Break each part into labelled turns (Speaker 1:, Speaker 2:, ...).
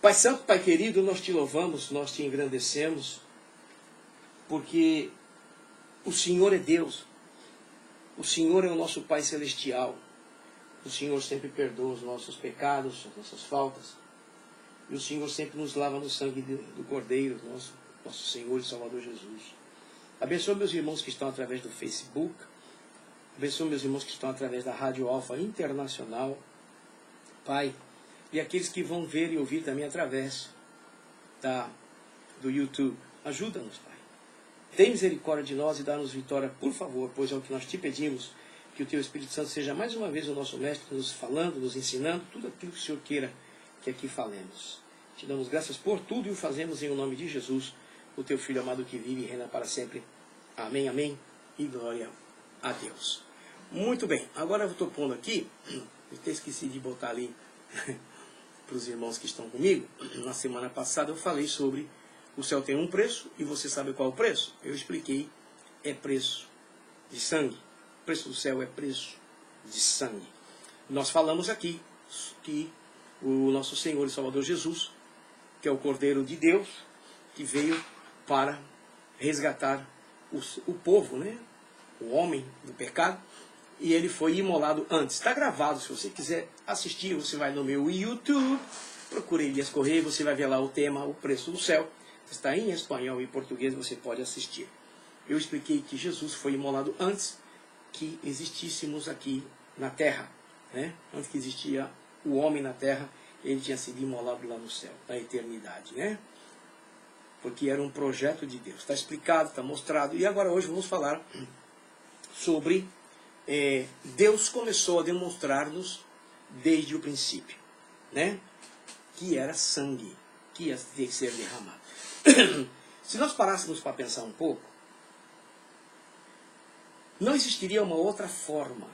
Speaker 1: Pai Santo, Pai querido, nós te louvamos, nós te engrandecemos, porque o Senhor é Deus, o Senhor é o nosso Pai Celestial, o Senhor sempre perdoa os nossos pecados, as nossas faltas, e o Senhor sempre nos lava no sangue do Cordeiro, nosso Senhor e Salvador Jesus. Abençoa meus irmãos que estão através do Facebook, abençoa meus irmãos que estão através da Rádio Alfa Internacional, Pai, e aqueles que vão ver e ouvir também através do YouTube. Ajuda-nos, Pai. Tem misericórdia de nós e dá-nos vitória, por favor, pois é o que nós te pedimos, que o Teu Espírito Santo seja mais uma vez o nosso mestre, nos falando, nos ensinando, tudo aquilo que o Senhor queira que aqui falemos. Te damos graças por tudo e o fazemos em o nome de Jesus, o Teu Filho amado que vive e reina para sempre. Amém, amém e glória a Deus. Muito bem, agora eu estou pondo aqui, eu até esqueci de botar ali para os irmãos que estão comigo. Na semana passada eu falei sobre o céu tem um preço e você sabe qual é o preço? Eu expliquei, é preço de sangue. O preço do céu é preço de sangue. Nós falamos aqui que o nosso Senhor e Salvador Jesus, que é o Cordeiro de Deus, que veio para resgatar o povo, né? O homem do pecado, e ele foi imolado antes. Está gravado, se você quiser assistir, você vai no meu YouTube, procure Elias Correia, você vai ver lá o tema, o preço do céu. Está em espanhol e português, você pode assistir. Eu expliquei que Jesus foi imolado antes que existíssemos aqui na terra, né? Antes que existia o homem na terra, ele tinha sido imolado lá no céu, na eternidade, né? Porque era um projeto de Deus. Está explicado, está mostrado. E agora hoje vamos falar sobre Deus começou a demonstrar-nos desde o princípio, né? Que era sangue que ia ter que ser derramado. Se nós parássemos para pensar um pouco, não existiria uma outra forma,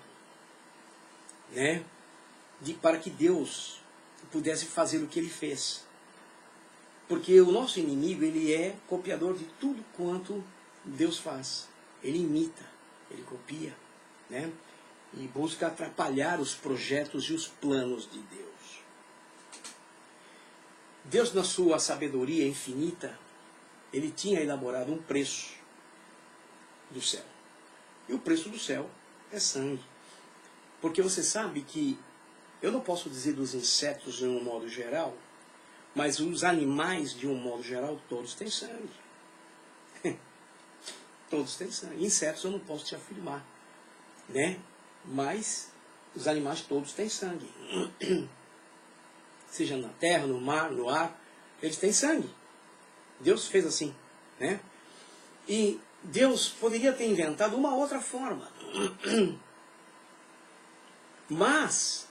Speaker 1: né, para que Deus pudesse fazer o que ele fez. Porque o nosso inimigo, ele é copiador de tudo quanto Deus faz. Ele imita, ele copia, né, e busca atrapalhar os projetos e os planos de Deus. Deus, na sua sabedoria infinita, ele tinha elaborado um preço do céu. E o preço do céu é sangue. Porque você sabe que, eu não posso dizer dos insetos de um modo geral, mas os animais de um modo geral, todos têm sangue. Todos têm sangue. Insetos eu não posso te afirmar, né? Mas os animais todos têm sangue. Seja na terra, no mar, no ar, eles têm sangue. Deus fez assim, né? E Deus poderia ter inventado uma outra forma. Mas,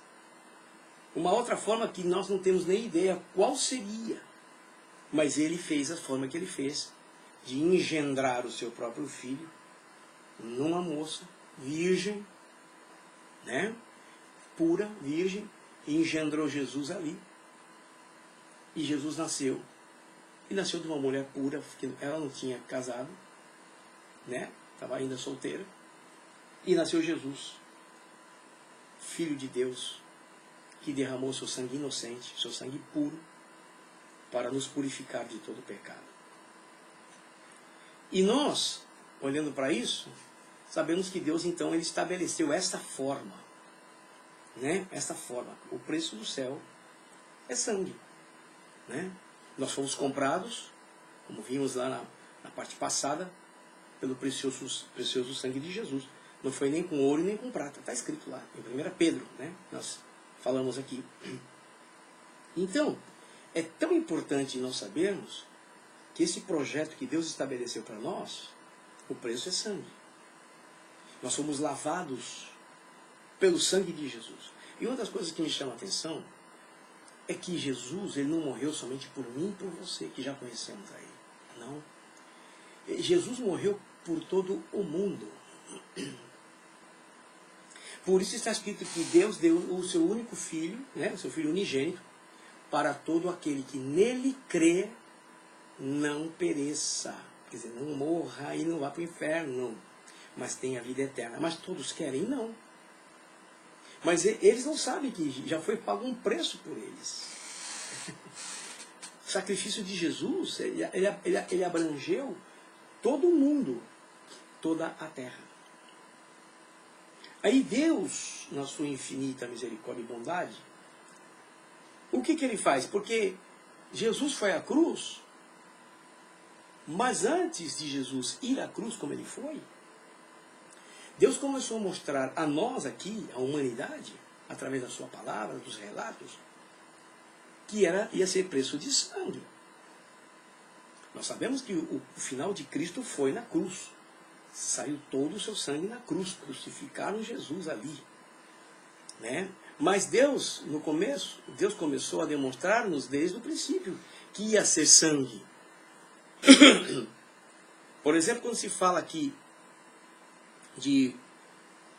Speaker 1: uma outra forma que nós não temos nem ideia qual seria. Mas ele fez a forma que ele fez, de engendrar o seu próprio filho numa moça virgem, né? Pura, virgem, e engendrou Jesus ali. E Jesus nasceu. E nasceu de uma mulher pura, porque ela não tinha casado, né? Estava ainda solteira. E nasceu Jesus, Filho de Deus, que derramou seu sangue inocente, seu sangue puro, para nos purificar de todo pecado. E nós, olhando para isso, sabemos que Deus, então, ele estabeleceu esta forma, né? Esta forma. O preço do céu é sangue, né? Nós fomos comprados, como vimos lá na parte passada, pelo precioso sangue de Jesus. Não foi nem com ouro nem com prata. Está escrito lá, em 1 Pedro, né? Nós falamos aqui. Então, é tão importante nós sabermos que esse projeto que Deus estabeleceu para nós, o preço é sangue. Nós somos lavados pelo sangue de Jesus. E uma das coisas que me chama a atenção é que Jesus, ele não morreu somente por mim e por você, que já conhecemos a ele. Não. Jesus morreu por todo o mundo. Por isso está escrito que Deus deu o seu único filho, né, o seu filho unigênito, para todo aquele que nele crê, não pereça. Quer dizer, não morra e não vá para o inferno, mas tenha vida eterna. Mas todos querem? Não. Mas eles não sabem que já foi pago um preço por eles. sacrifício de Jesus, ele abrangeu todo o mundo, toda a terra. Aí Deus, na sua infinita misericórdia e bondade, o que ele faz? Porque Jesus foi à cruz, mas antes de Jesus ir à cruz como ele foi, Deus começou a mostrar a nós aqui, a humanidade, através da sua palavra, dos relatos, que ia ser preço de sangue. Nós sabemos que o final de Cristo foi na cruz. Saiu todo o seu sangue na cruz. Crucificaram Jesus ali. Né? Mas Deus, no começo, Deus começou a demonstrar-nos desde o princípio que ia ser sangue. Por exemplo, quando se fala aqui de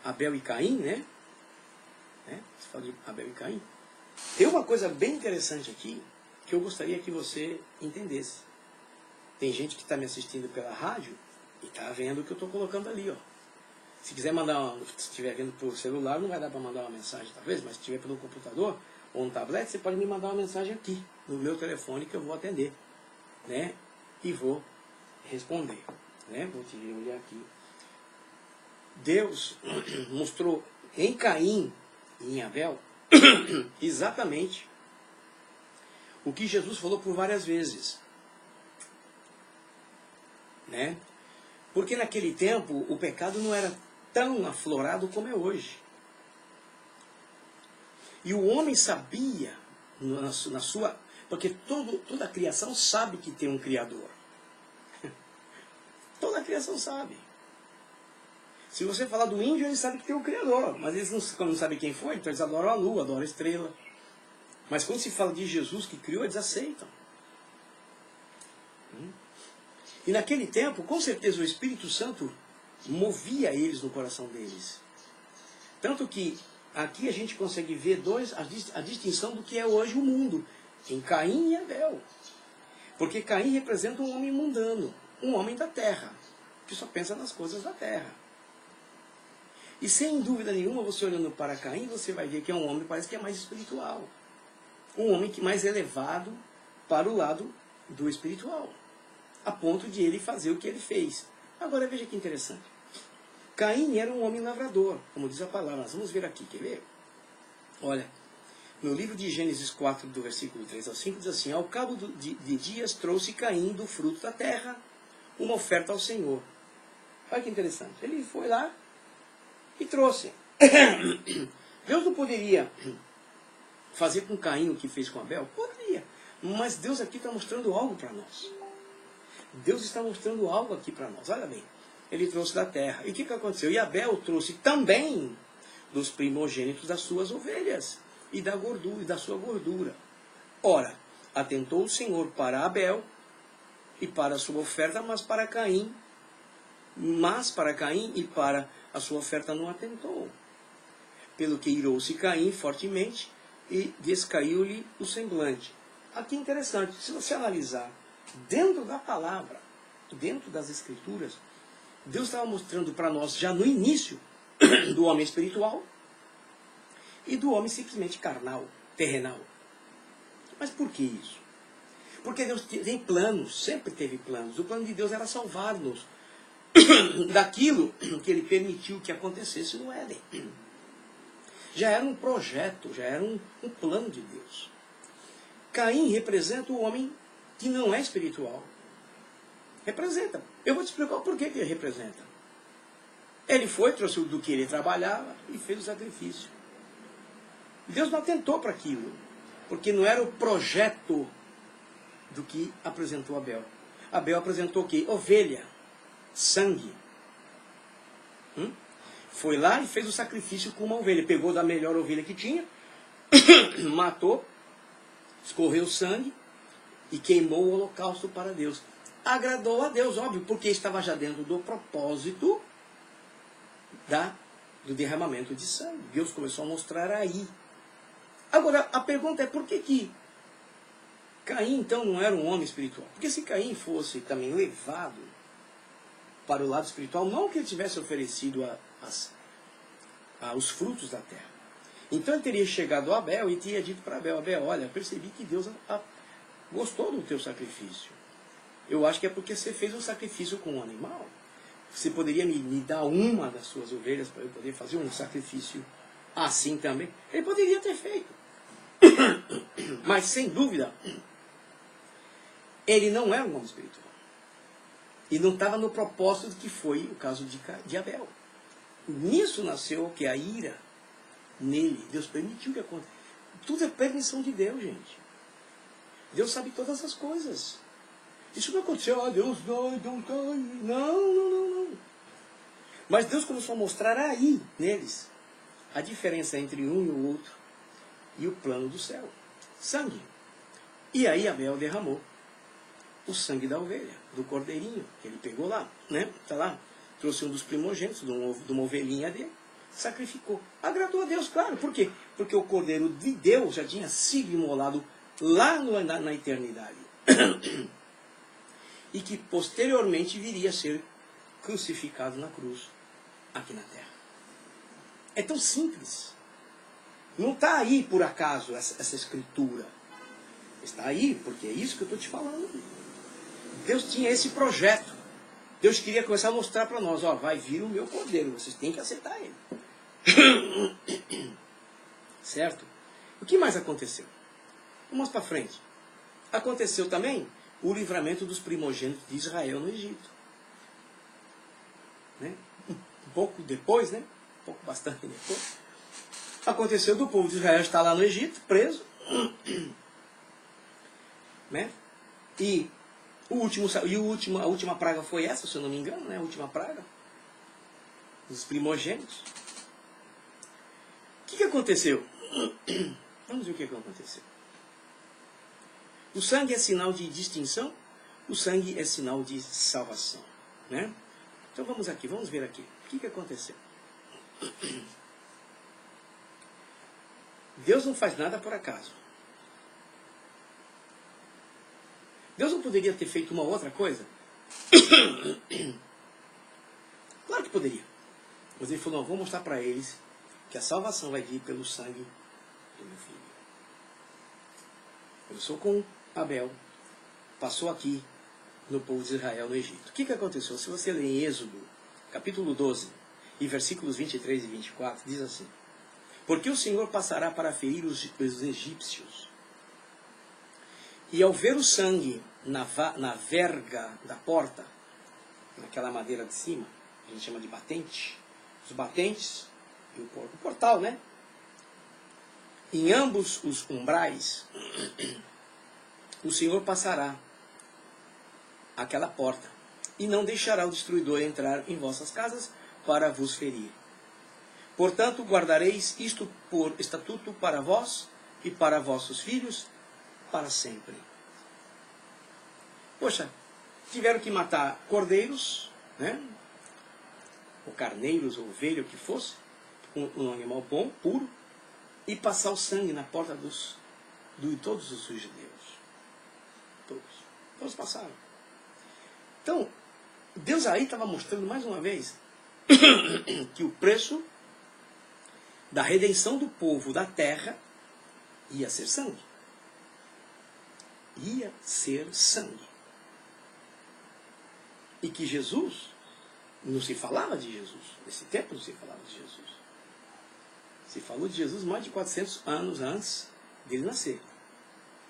Speaker 1: Abel e Caim, né? Se fala de Abel e Caim. Tem uma coisa bem interessante aqui que eu gostaria que você entendesse. Tem gente que está me assistindo pela rádio e está vendo o que eu estou colocando ali, ó. Se quiser mandar, se estiver vendo por celular, não vai dar para mandar uma mensagem talvez, mas se estiver pelo computador ou no tablet, você pode me mandar uma mensagem aqui, no meu telefone, que eu vou atender, né? E vou responder, né? Vou te olhar aqui. Deus mostrou em Caim e em Abel exatamente o que Jesus falou por várias vezes. Né? Porque naquele tempo o pecado não era tão aflorado como é hoje. E o homem sabia, na sua... Porque toda a criação sabe que tem um Criador. Toda a criação sabe. Se você falar do índio, ele sabe que tem um Criador. Mas eles não sabem quem foi, então eles adoram a lua, adoram a estrela. Mas quando se fala de Jesus que criou, eles aceitam. E naquele tempo, com certeza, o Espírito Santo movia eles no coração deles. Tanto que aqui a gente consegue ver a distinção do que é hoje o mundo, em Caim e Abel. Porque Caim representa um homem mundano, um homem da terra, que só pensa nas coisas da terra. E sem dúvida nenhuma, você olhando para Caim, você vai ver que é um homem que parece que é mais espiritual. Um homem que mais elevado para o lado do espiritual. A ponto de ele fazer o que ele fez. Agora veja que interessante. Caim era um homem lavrador, como diz a palavra. Nós vamos ver aqui, quer ver? Olha, no livro de Gênesis 4, do versículo 3 ao 5, diz assim: ao cabo de dias trouxe Caim do fruto da terra uma oferta ao Senhor. Olha que interessante. Ele foi lá e trouxe. Deus não poderia fazer com Caim o que fez com Abel? Poderia. Mas Deus aqui está mostrando algo para nós. Deus está mostrando algo aqui para nós. Olha bem, ele trouxe da terra. E o que aconteceu? E Abel trouxe também dos primogênitos das suas ovelhas e da gordura e da sua gordura. Ora, atentou o Senhor para Abel e para a sua oferta, mas para Caim e para a sua oferta não atentou. Pelo que irou-se Caim fortemente e descaiu-lhe o semblante. Aqui é interessante, se você analisar dentro da palavra, dentro das escrituras, Deus estava mostrando para nós já no início do homem espiritual e do homem simplesmente carnal, terrenal. Mas por que isso? Porque Deus tem planos, sempre teve planos. O plano de Deus era salvar-nos daquilo que Ele permitiu que acontecesse no Éden. Já era um projeto, já era um plano de Deus. Caim representa o homem que não é espiritual. Representa. Eu vou te explicar o porquê que ele representa. Ele foi, trouxe do que ele trabalhava e fez o sacrifício. Deus não atentou para aquilo, porque não era o projeto do que apresentou Abel. Abel apresentou o quê? Ovelha, sangue. Foi lá e fez o sacrifício com uma ovelha. Pegou da melhor ovelha que tinha, matou, escorreu sangue e queimou o holocausto para Deus. Agradou a Deus, óbvio, porque estava já dentro do propósito do derramamento de sangue. Deus começou a mostrar aí. Agora, a pergunta é por que Caim, então, não era um homem espiritual? Porque se Caim fosse também levado para o lado espiritual, não que ele tivesse oferecido os frutos da terra. Então ele teria chegado a Abel e teria dito para Abel: Abel, olha, percebi que Deus gostou do teu sacrifício. Eu acho que é porque você fez um sacrifício com um animal. Você poderia me dar uma das suas ovelhas para eu poder fazer um sacrifício assim também? Ele poderia ter feito. Mas, sem dúvida, ele não era um homem espiritual. E não estava no propósito que foi o caso de Abel. Nisso nasceu o que? A ira nele. Deus permitiu que aconteça. Tudo é permissão de Deus, gente. Deus sabe todas as coisas. Isso não aconteceu, Deus não. Mas Deus começou a mostrar aí, neles, a diferença entre um e o outro e o plano do céu. Sangue. E aí Abel derramou o sangue da ovelha, do cordeirinho, que ele pegou lá, né? Tá lá. Trouxe um dos primogênitos, de uma ovelhinha dele, sacrificou. Agradou a Deus, claro. Por quê? Porque o cordeiro de Deus já tinha sido imolado lá na eternidade. E que posteriormente viria a ser crucificado na cruz, aqui na terra. É tão simples. Não está aí por acaso essa escritura. Está aí porque é isso que eu estou te falando. Deus tinha esse projeto. Deus queria começar a mostrar para nós, ó, vai vir o meu cordeiro, vocês têm que aceitar ele. Certo? O que mais aconteceu? Vamos para frente. Aconteceu também o livramento dos primogênitos de Israel no Egito. Né? Um pouco depois, né? Bastante depois. Aconteceu do povo de Israel estar lá no Egito, preso. Né? E a última praga foi essa, se eu não me engano, né? A última praga dos primogênitos. O que aconteceu? Vamos ver o que aconteceu. O sangue é sinal de distinção, o sangue é sinal de salvação. Né? Então vamos ver aqui. O que aconteceu? Deus não faz nada por acaso. Deus não poderia ter feito uma outra coisa? Claro que poderia. Mas ele falou, não, vou mostrar para eles que a salvação vai vir pelo sangue do meu filho. Começou com Abel, passou aqui no povo de Israel no Egito. O que aconteceu? Se você ler em Êxodo, capítulo 12, e versículos 23 e 24, diz assim: porque o Senhor passará para ferir os egípcios, e ao ver o sangue na verga da porta, naquela madeira de cima, a gente chama de batente, os batentes e o portal, né? Em ambos os umbrais, o Senhor passará aquela porta, e não deixará o destruidor entrar em vossas casas para vos ferir. Portanto, guardareis isto por estatuto para vós e para vossos filhos para sempre. Poxa, tiveram que matar cordeiros, né? Ou carneiros, ou ovelha, o que fosse, um animal bom, puro, e passar o sangue na porta de todos os judeus. Todos passaram. Então, Deus aí estava mostrando mais uma vez que o preço da redenção do povo da terra ia ser sangue. Ia ser sangue. E que Jesus, não se falava de Jesus. Nesse tempo não se falava de Jesus. Se falou de Jesus mais de 400 anos antes dele nascer.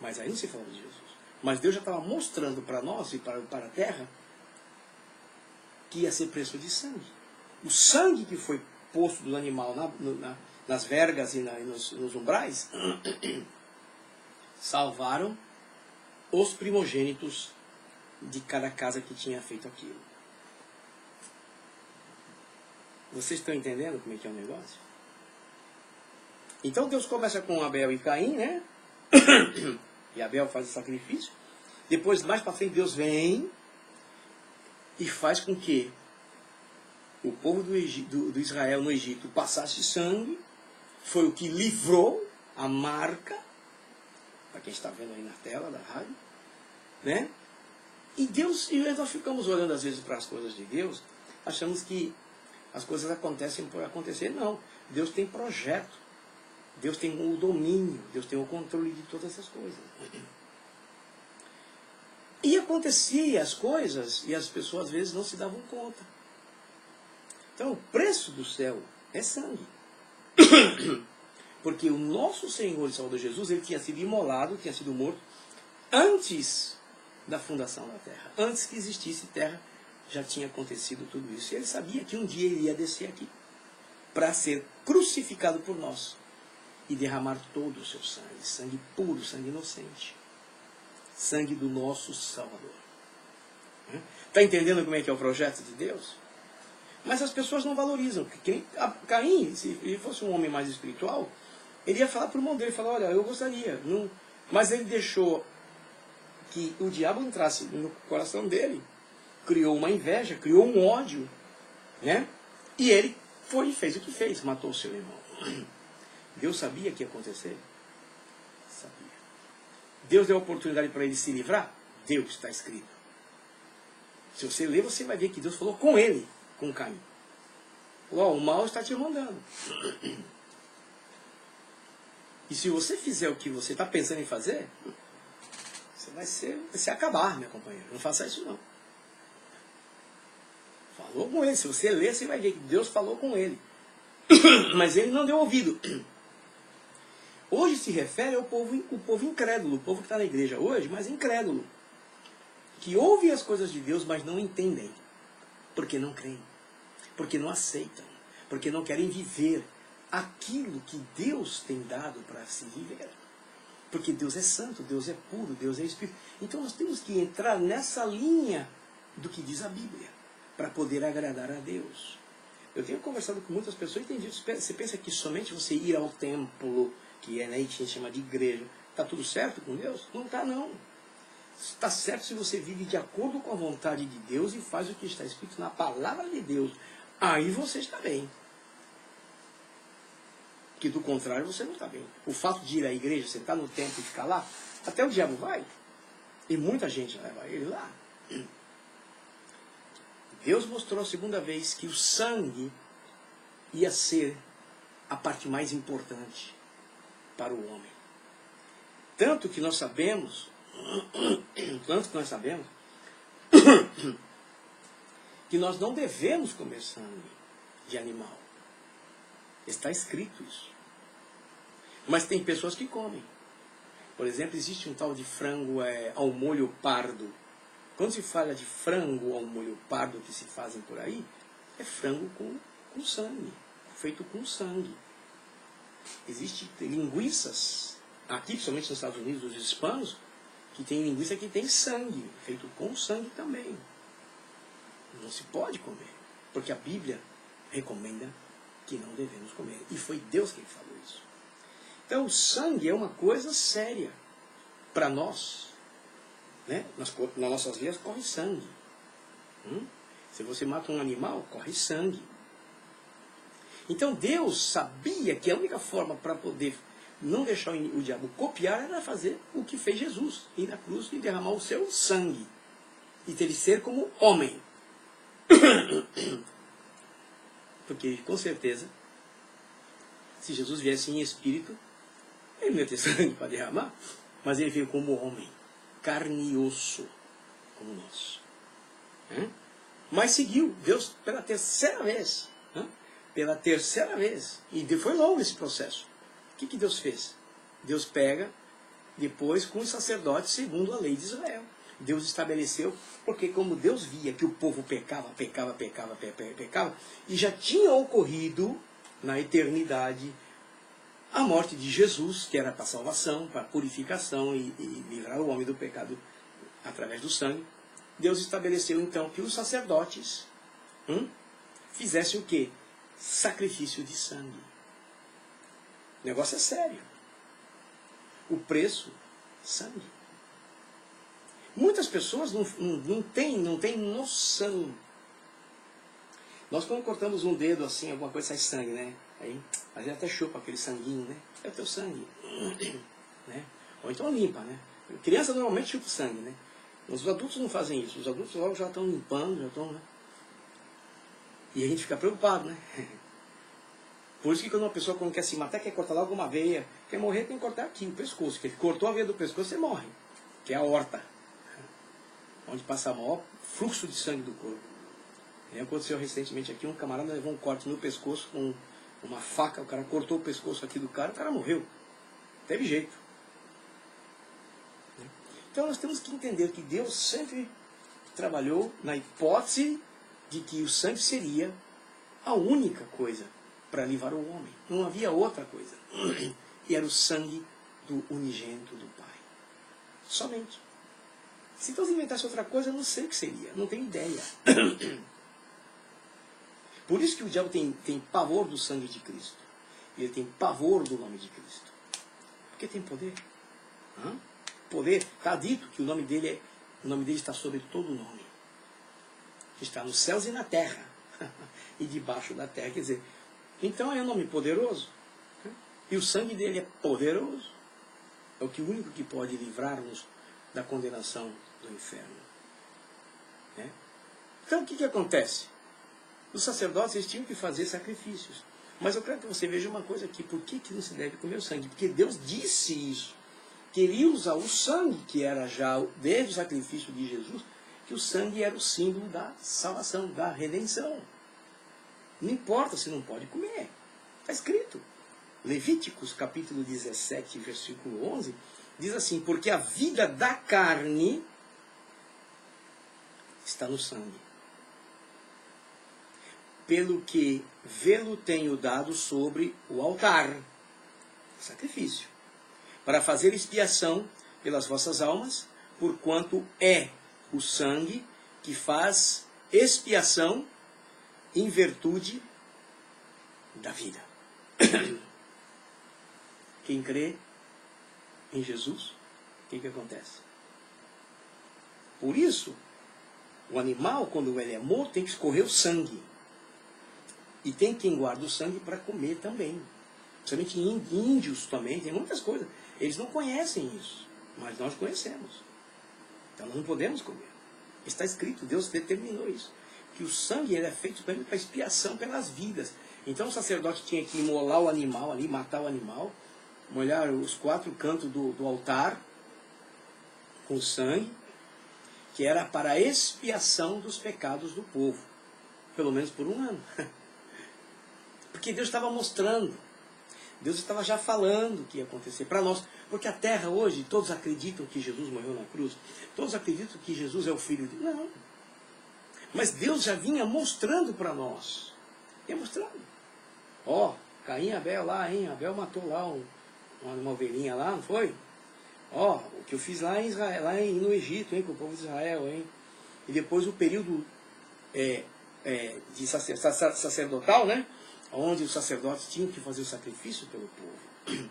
Speaker 1: Mas aí não se falava de Jesus. Mas Deus já estava mostrando para nós e para a terra que ia ser preço de sangue. O sangue que foi posto do animal nas vergas e nos umbrais salvaram os primogênitos de cada casa que tinha feito aquilo. Vocês estão entendendo como é que é o negócio? Então Deus começa com Abel e Caim, né? E Abel faz o sacrifício. Depois, mais para frente, Deus vem e faz com que o povo do Israel no Egito passasse sangue. Foi o que livrou a marca, para quem está vendo aí na tela da rádio, né? E nós ficamos olhando às vezes para as coisas de Deus, achamos que as coisas acontecem por acontecer. Não, Deus tem projeto, Deus tem o domínio, Deus tem o controle de todas essas coisas. acontecia as coisas e as pessoas às vezes não se davam conta. Então o preço do céu é sangue. Porque o nosso Senhor e Salvador Jesus, ele tinha sido imolado, tinha sido morto antes da fundação da terra. Antes que existisse terra, já tinha acontecido tudo isso. E ele sabia que um dia ele ia descer aqui para ser crucificado por nós e derramar todo o seu sangue. Sangue puro, sangue inocente. Sangue do nosso Salvador. Está entendendo como é que é o projeto de Deus? Mas as pessoas não valorizam. Caim, se ele fosse um homem mais espiritual, ele ia falar para o irmão dele, falar, olha, eu gostaria. Não... Mas ele deixou que o diabo entrasse no coração dele, criou uma inveja, criou um ódio, né? E ele foi e fez o que fez, matou o seu irmão. Deus sabia que ia acontecer? Sabia. Deus deu a oportunidade para ele se livrar? Deus, está escrito. Se você ler, você vai ver que Deus falou com ele, com Caim. Falou, o mal está te rondando. E se você fizer o que você está pensando em fazer, você vai se acabar, meu companheiro. Não faça isso não. Falou com ele. Se você ler, você vai ver que Deus falou com ele. Mas ele não deu ouvido. Hoje se refere ao povo incrédulo. O povo que está na igreja hoje, mas incrédulo. Que ouvem as coisas de Deus, mas não entendem. Porque não creem. Porque não aceitam. Porque não querem viver aquilo que Deus tem dado para se viver. Porque Deus é santo, Deus é puro, Deus é espírito. Então nós temos que entrar nessa linha do que diz a Bíblia, para poder agradar a Deus. Eu tenho conversado com muitas pessoas e tenho dito, você pensa que somente você ir ao templo, que é, né, a gente chama de igreja, está tudo certo com Deus? Não está não. Está certo se você vive de acordo com a vontade de Deus e faz o que está escrito na palavra de Deus. Aí você está bem. Que do contrário você não está bem. O fato de ir à igreja, sentar no templo e ficar lá, até o diabo vai. E muita gente leva ele lá. Deus mostrou a segunda vez que o sangue ia ser a parte mais importante para o homem. Tanto que nós sabemos que nós não devemos comer sangue de animal. Está escrito isso. Mas tem pessoas que comem. Por exemplo, existe um tal de frango ao molho pardo. Quando se fala de frango ao molho pardo que se fazem por aí, é frango com sangue, feito com sangue. Existem linguiças, aqui principalmente nos Estados Unidos, os hispanos, que tem linguiça que tem sangue, feito com sangue também. Não se pode comer, porque a Bíblia recomenda que não devemos comer. E foi Deus quem falou isso. Então o sangue é uma coisa séria para nós. Né? Nas nossas veias corre sangue. Se você mata um animal, corre sangue. Então Deus sabia que a única forma para poder não deixar o diabo copiar era fazer o que fez Jesus, ir na cruz e derramar o seu sangue. E ter de ser como homem. Porque, com certeza, se Jesus viesse em espírito, ele não ia ter sangue para derramar, mas ele veio como homem, carne e osso, como nós. Mas seguiu Deus pela terceira vez. Pela terceira vez. E foi longo esse processo. O que Deus fez? Deus pega, depois, com os sacerdotes, segundo a lei de Israel. Deus estabeleceu, porque como Deus via que o povo pecava, e já tinha ocorrido na eternidade a morte de Jesus, que era para salvação, para purificação e livrar o homem do pecado através do sangue. Deus estabeleceu então que os sacerdotes fizessem o quê? Sacrifício de sangue. O negócio é sério. O preço, sangue. Muitas pessoas não têm noção. Nós quando cortamos um dedo assim, alguma coisa sai sangue, né? Aí a gente até chupa aquele sanguinho, né? É o teu sangue. Né? Ou então limpa, né? Criança normalmente chupa o sangue, né? Os adultos não fazem isso. Os adultos logo já estão limpando, já estão, né? E a gente fica preocupado, né? Por isso que quando uma pessoa quando quer se matar, quer cortar logo uma veia, quer morrer, tem que cortar aqui, o pescoço. Porque cortou a veia do pescoço, você morre. Que é a horta. onde passa o maior fluxo de sangue do corpo. E aconteceu recentemente aqui, um camarada levou um corte no pescoço com uma faca, o cara cortou o pescoço aqui do cara, o cara morreu. Teve jeito. Então nós temos que entender que Deus sempre trabalhou na hipótese de que o sangue seria a única coisa para livrar o homem. Não havia outra coisa. E era o sangue do unigênito do Pai. Somente. Se Deus inventasse outra coisa, eu não sei o que seria. Não tenho ideia. Por isso que o diabo tem pavor do sangue de Cristo. Ele tem pavor do nome de Cristo. Porque tem poder. Poder. Está dito que o nome dele está sobre todo o nome. Está nos céus e na terra. E debaixo da terra. Quer dizer, então é um nome poderoso. E o sangue dele é poderoso. É o único que pode livrar-nos da condenação do inferno. Então o que acontece? Os sacerdotes eles tinham que fazer sacrifícios. Mas eu quero que você veja uma coisa aqui. Por que não se deve comer o sangue? Porque Deus disse isso. Que ele ia usar o sangue, que era já desde o sacrifício de Jesus, que o sangue era o símbolo da salvação, da redenção. Não importa se não pode comer. Está escrito. Levíticos, capítulo 17, versículo 11, diz assim: porque a vida da carne está no sangue. Pelo que vê-lo tenho dado sobre o altar, sacrifício, para fazer expiação pelas vossas almas, porquanto é o sangue que faz expiação em virtude da vida. Quem crê em Jesus, o que acontece? Por isso, o animal, quando ele é morto, tem que escorrer o sangue. E tem quem guarda o sangue para comer também. Principalmente índios também, tem muitas coisas. Eles não conhecem isso, mas nós conhecemos. Então nós não podemos comer. Está escrito, Deus determinou isso. Que o sangue ele é feito para expiação pelas vidas. Então o sacerdote tinha que imolar o animal ali, matar o animal, molhar os 4 cantos do altar com sangue, que era para a expiação dos pecados do povo. Pelo menos por um ano. Porque Deus estava mostrando. Deus estava já falando o que ia acontecer para nós. Porque a terra hoje, todos acreditam que Jesus morreu na cruz. Todos acreditam que Jesus é o Filho de Deus. Não. Mas Deus já vinha mostrando para nós. Ia mostrando. Caim e Abel lá, hein? Abel matou lá uma ovelhinha lá, não foi? O que eu fiz lá em Israel, no Egito, hein? Com o povo de Israel, hein? E depois o período de sacerdotal, né? Onde os sacerdotes tinham que fazer o sacrifício pelo povo.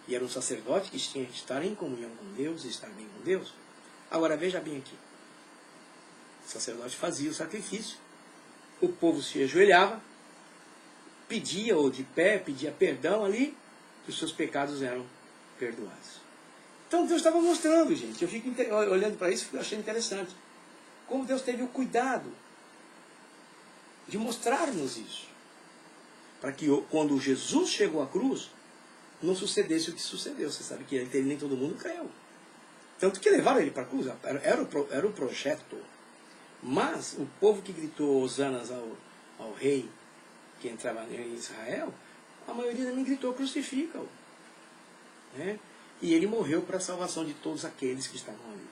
Speaker 1: E era um sacerdote que tinha que estar em comunhão com Deus e estar bem com Deus. Agora veja bem aqui. O sacerdote fazia o sacrifício, o povo se ajoelhava, pedia, ou de pé, pedia perdão ali, que os seus pecados eram perdoados. Então Deus estava mostrando, gente. Eu fico olhando para isso e achando interessante. Como Deus teve o cuidado de mostrar-nos isso. Para que quando Jesus chegou à cruz, não sucedesse o que sucedeu. Você sabe que nem todo mundo creu. Tanto que levaram ele para a cruz. Era o projeto. Mas o povo que gritou hosanas ao rei que entrava em Israel, a maioria também gritou crucifica-o. E ele morreu para a salvação de todos aqueles que estavam ali.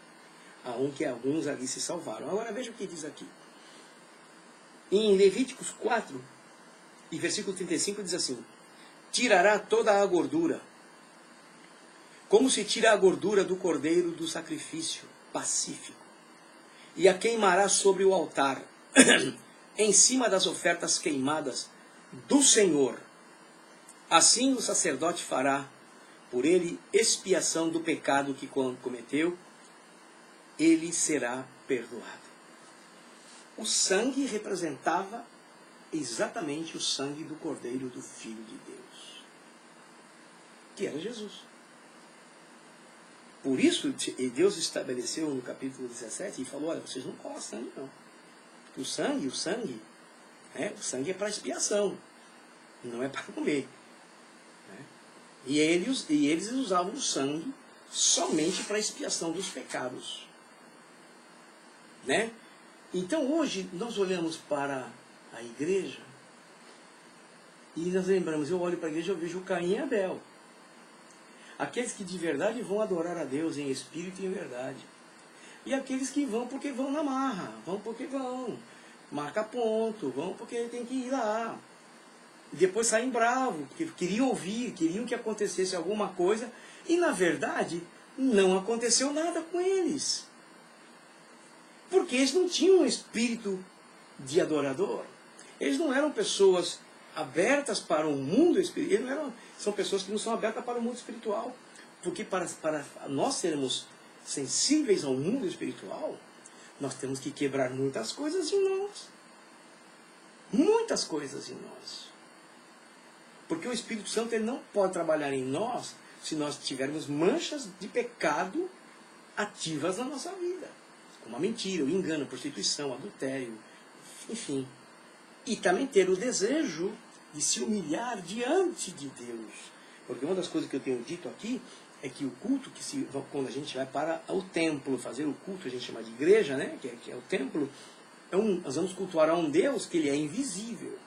Speaker 1: Alguns ali se salvaram. Agora veja o que diz aqui. Em Levíticos 4, e versículo 35 diz assim: tirará toda a gordura, como se tira a gordura do cordeiro do sacrifício pacífico, e a queimará sobre o altar, em cima das ofertas queimadas do Senhor. Assim o sacerdote fará por ele expiação do pecado que cometeu, ele será perdoado. O sangue representava exatamente o sangue do Cordeiro do Filho de Deus, que era Jesus. Por isso, Deus estabeleceu no capítulo 17 e falou: olha, vocês não comem sangue, não. O sangue é para expiação, não é para comer. E eles usavam o sangue somente para expiação dos pecados. né? Então hoje nós olhamos para a igreja e nós lembramos, eu olho para a igreja e eu vejo Caim e Abel. Aqueles que de verdade vão adorar a Deus em espírito e em verdade. E aqueles que vão porque vão na marra, vão porque vão, marca ponto, vão porque tem que ir lá. Depois saem bravos, porque queriam ouvir, queriam que acontecesse alguma coisa, e na verdade não aconteceu nada com eles. Porque eles não tinham um espírito de adorador. Eles não eram pessoas abertas para o mundo espiritual. São pessoas que não são abertas para o mundo espiritual. Porque para nós sermos sensíveis ao mundo espiritual, nós temos que quebrar muitas coisas em nós. Muitas coisas em nós. Porque o Espírito Santo ele não pode trabalhar em nós se nós tivermos manchas de pecado ativas na nossa vida. Como a mentira, o engano, a prostituição, adultério, enfim. E também ter o desejo de se humilhar diante de Deus. Porque uma das coisas que eu tenho dito aqui é que o culto, quando a gente vai para o templo, fazer o culto, a gente chama de igreja, né? que é o templo, nós vamos cultuar a um Deus que ele é invisível.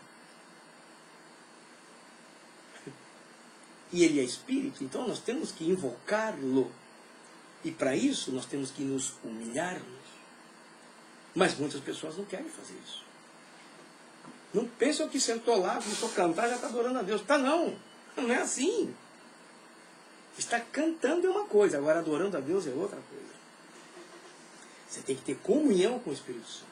Speaker 1: E ele é espírito, então nós temos que invocá-lo. E para isso nós temos que nos humilharmos. Mas muitas pessoas não querem fazer isso. Não pensam que sentou lá, começou a cantar, já está adorando a Deus. Tá não, não é assim. Está cantando é uma coisa, agora adorando a Deus é outra coisa. Você tem que ter comunhão com o Espírito Santo.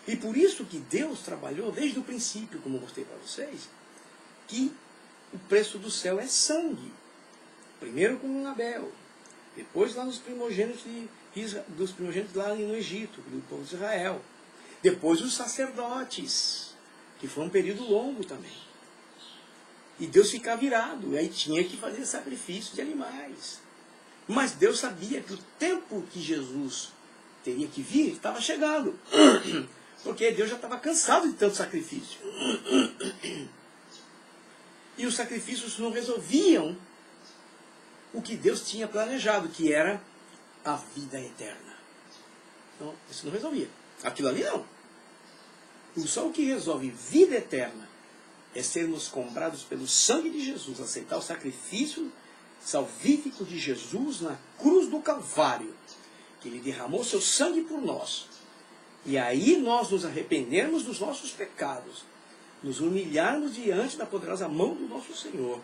Speaker 1: E por isso que Deus trabalhou desde o princípio, como eu mostrei para vocês, que o preço do céu é sangue. Primeiro com Abel, depois lá nos primogênitos dos primogênitos lá no Egito, do povo de Israel. Depois os sacerdotes, que foi um período longo também. E Deus ficava virado, e aí tinha que fazer sacrifício de animais. Mas Deus sabia que o tempo que Jesus teria que vir estava chegando. Porque Deus já estava cansado de tanto sacrifício. E os sacrifícios não resolviam o que Deus tinha planejado, que era a vida eterna. Então, isso não resolvia. Aquilo ali não. Só o que resolve vida eterna é sermos comprados pelo sangue de Jesus, aceitar o sacrifício salvífico de Jesus na cruz do Calvário, que ele derramou seu sangue por nós. E aí nós nos arrependermos dos nossos pecados, nos humilharmos diante da poderosa mão do nosso Senhor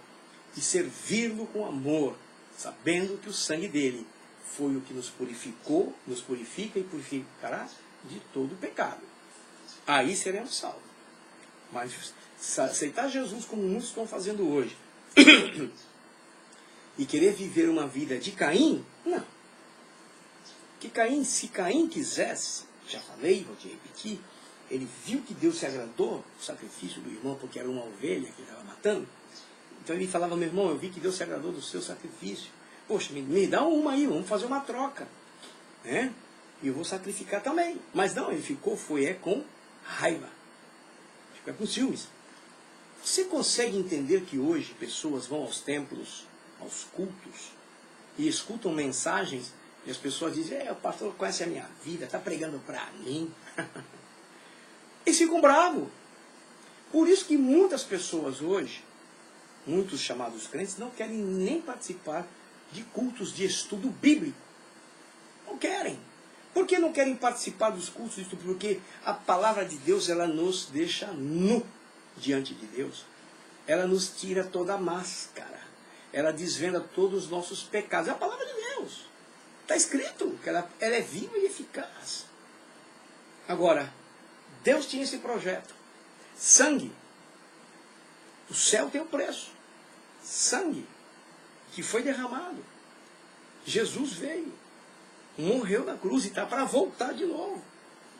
Speaker 1: e servi-lo com amor, sabendo que o sangue dele foi o que nos purificou, nos purifica e purificará de todo o pecado. Aí seremos salvos. Mas aceitar Jesus como muitos estão fazendo hoje e querer viver uma vida de Caim, não. Que Caim, se Caim quisesse, já falei, vou te repetir, ele viu que Deus se agradou do sacrifício do irmão, porque era uma ovelha que ele estava matando. Então ele falava, meu irmão, eu vi que Deus se agradou do seu sacrifício. Poxa, me dá uma aí, vamos fazer uma troca. Né? E eu vou sacrificar também. Mas não, ele ficou, com raiva. Ficou com ciúmes. Você consegue entender que hoje pessoas vão aos templos, aos cultos, e escutam mensagens, e as pessoas dizem, o pastor conhece a minha vida, está pregando para mim. Eles ficam bravos. Por isso que muitas pessoas hoje, muitos chamados crentes, não querem nem participar de cultos de estudo bíblico. Não querem. Por que não querem participar dos cultos de estudo? Porque a palavra de Deus, ela nos deixa nu diante de Deus. Ela nos tira toda a máscara. Ela desvenda todos os nossos pecados. É a palavra de Deus. Está escrito que ela é viva e eficaz. Agora, Deus tinha esse projeto. Sangue. O céu tem um preço. Sangue. Que foi derramado. Jesus veio. Morreu na cruz e está para voltar de novo.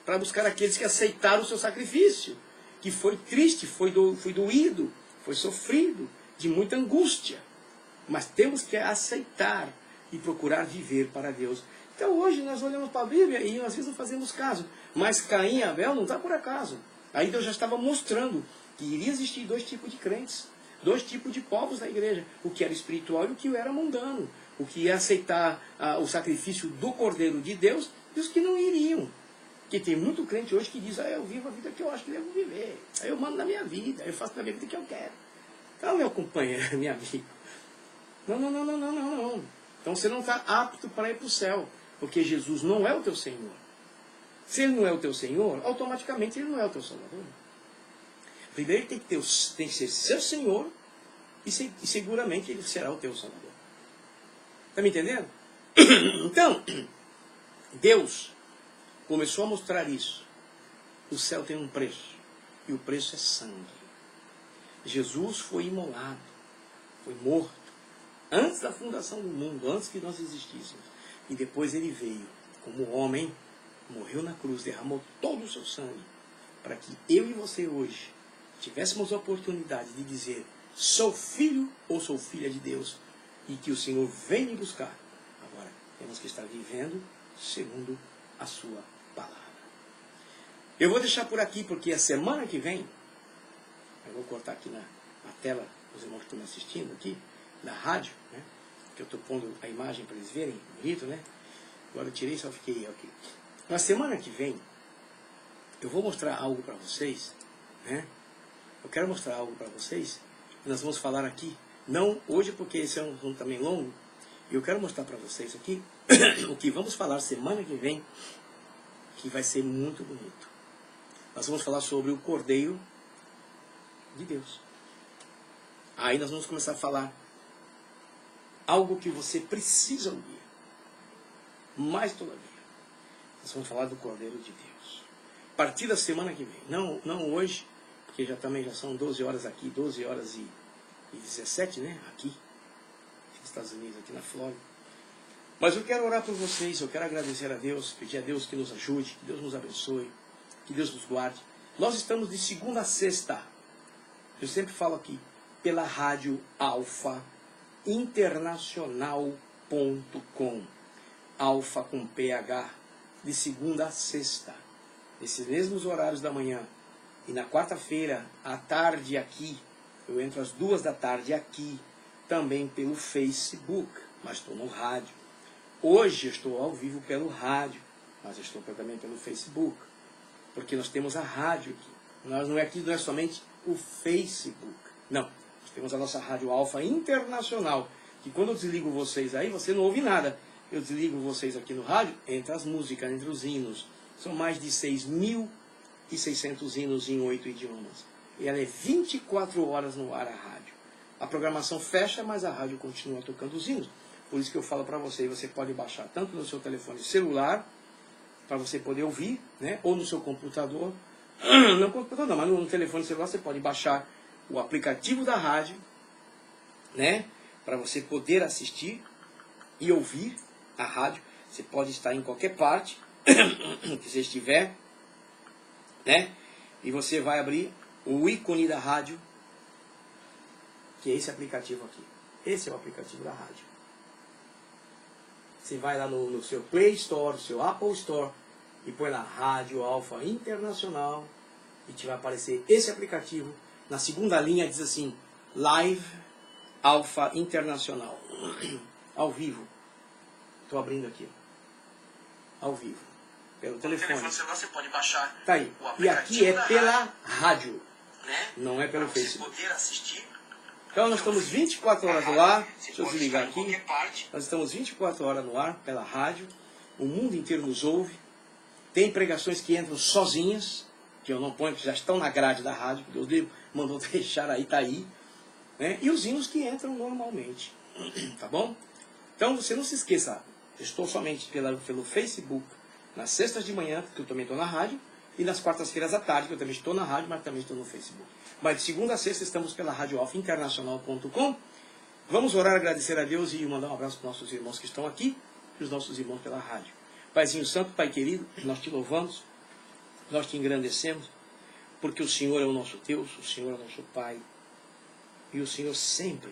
Speaker 1: Para buscar aqueles que aceitaram o seu sacrifício. Que foi triste, foi doído, foi sofrido, de muita angústia. Mas temos que aceitar e procurar viver para Deus. Então hoje nós olhamos para a Bíblia e às vezes não fazemos caso. Mas Caim e Abel não está por acaso. Aí Deus já estava mostrando que iria existir dois tipos de crentes. Dois tipos de povos da igreja. O que era espiritual e o que era mundano. o que ia aceitar o sacrifício do Cordeiro de Deus, e os que não iriam. Porque tem muito crente hoje que diz, eu vivo a vida que eu acho que devo viver, eu mando na minha vida, eu faço na minha vida que eu quero. Então, meu companheiro, meu amigo, não. Então você não está apto para ir para o céu, porque Jesus não é o teu Senhor. Se ele não é o teu Senhor, automaticamente ele não é o teu Salvador. Primeiro ele tem que ser seu Senhor, e seguramente ele será o teu Salvador. Está me entendendo? Então, Deus começou a mostrar isso. O céu tem um preço, e o preço é sangue. Jesus foi imolado, foi morto, antes da fundação do mundo, antes que nós existíssemos. E depois ele veio, como homem, morreu na cruz, derramou todo o seu sangue, para que eu e você hoje tivéssemos a oportunidade de dizer, sou filho ou sou filha de Deus, e que o Senhor vem me buscar. Agora, temos que estar vivendo segundo a sua palavra. Eu vou deixar por aqui, porque a semana que vem, eu vou cortar aqui na tela, os irmãos que estão me assistindo aqui, na rádio, né? Que eu estou pondo a imagem para eles verem, bonito, né? Agora eu tirei, só fiquei aqui. Na semana que vem, eu vou mostrar algo para vocês, né? Eu quero mostrar algo para vocês, e nós vamos falar aqui, não hoje porque esse é um assunto também longo, e eu quero mostrar para vocês aqui, o que vamos falar semana que vem, que vai ser muito bonito. Nós vamos falar sobre o Cordeiro de Deus. Aí nós vamos começar a falar algo que você precisa ouvir. Mais todavia, nós vamos falar do Cordeiro de Deus. A partir da semana que vem. Não hoje, porque já são 12 horas aqui, 12 horas e 17, né? Aqui, nos Estados Unidos, aqui na Flórida. Mas eu quero orar por vocês, eu quero agradecer a Deus, pedir a Deus que nos ajude, que Deus nos abençoe, que Deus nos guarde. Nós estamos de segunda a sexta, eu sempre falo aqui, pela rádio Alfa Internacional.com, Alfa com PH, de segunda a sexta, nesses mesmos horários da manhã. E na quarta-feira, à tarde aqui, eu entro às 2 da tarde aqui, também pelo Facebook, mas estou no rádio. Hoje eu estou ao vivo pelo rádio, mas eu estou também pelo Facebook, porque nós temos a rádio aqui. Não é somente o Facebook, não. Nós temos a nossa rádio Alfa Internacional, que quando eu desligo vocês aí, você não ouve nada. Eu desligo vocês aqui no rádio, entre as músicas, entre os hinos. São mais de 6.600 hinos em 8 idiomas. E ela é 24 horas no ar, a rádio. A programação fecha, mas a rádio continua tocando os hinos. Por isso que eu falo para você pode baixar tanto no seu telefone celular, para você poder ouvir, né? Ou no seu computador. Não no computador não, mas no telefone celular você pode baixar o aplicativo da rádio, né? Para você poder assistir e ouvir a rádio. Você pode estar em qualquer parte que você estiver, né? E você vai abrir o ícone da rádio, que é esse aplicativo aqui. Esse é o aplicativo da rádio. Você vai lá no seu Play Store, no seu Apple Store, e põe lá Rádio Alfa Internacional, e te vai aparecer esse aplicativo. Na segunda linha diz assim, Live Alfa Internacional. Ao vivo. Estou abrindo aqui. Ao vivo. Pelo telefone. No telefone celular você pode baixar. Tá aí. E aqui é pela rádio. Né? Não é pelo Facebook. Poder assistir. Então nós estamos 24 horas no ar. Deixa eu desligar aqui. Nós estamos 24 horas no ar pela rádio. O mundo inteiro nos ouve. Tem pregações que entram sozinhas, que eu não ponho, que já estão na grade da rádio, que Deus mandou deixar aí, tá aí. Né? E os hinos que entram normalmente. Tá bom? Então você não se esqueça, eu estou somente pelo Facebook, nas sextas de manhã, que eu também estou na rádio, e nas quartas-feiras à tarde, que eu também estou na rádio, mas também estou no Facebook. Mas de segunda a sexta estamos pela rádio Alfa Internacional.com. Vamos orar, agradecer a Deus e mandar um abraço para os nossos irmãos que estão aqui e os nossos irmãos pela rádio. Paizinho Santo, Pai querido, nós te louvamos, nós te engrandecemos, porque o Senhor é o nosso Deus, o Senhor é o nosso Pai, e o Senhor sempre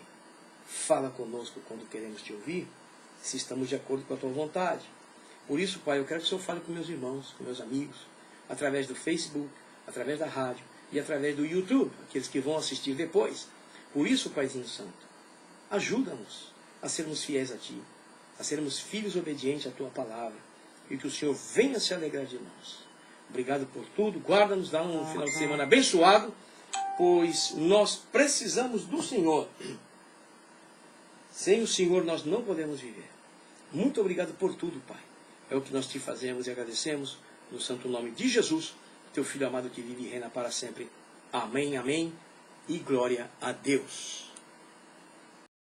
Speaker 1: fala conosco quando queremos te ouvir, se estamos de acordo com a tua vontade. Por isso, Pai, eu quero que o Senhor fale com meus irmãos, com meus amigos, através do Facebook, através da rádio e através do YouTube, aqueles que vão assistir depois. Por isso, Paizinho Santo, ajuda-nos a sermos fiéis a Ti. a sermos filhos obedientes à Tua palavra, e que o Senhor venha se alegrar de nós. Obrigado por tudo, guarda-nos, dá um final de semana abençoado, pois nós precisamos do Senhor. Sem o Senhor nós não podemos viver. Muito obrigado por tudo, Pai. É o que nós te fazemos e agradecemos no santo nome de Jesus, teu Filho amado que vive e reina para sempre. Amém, amém e glória a Deus.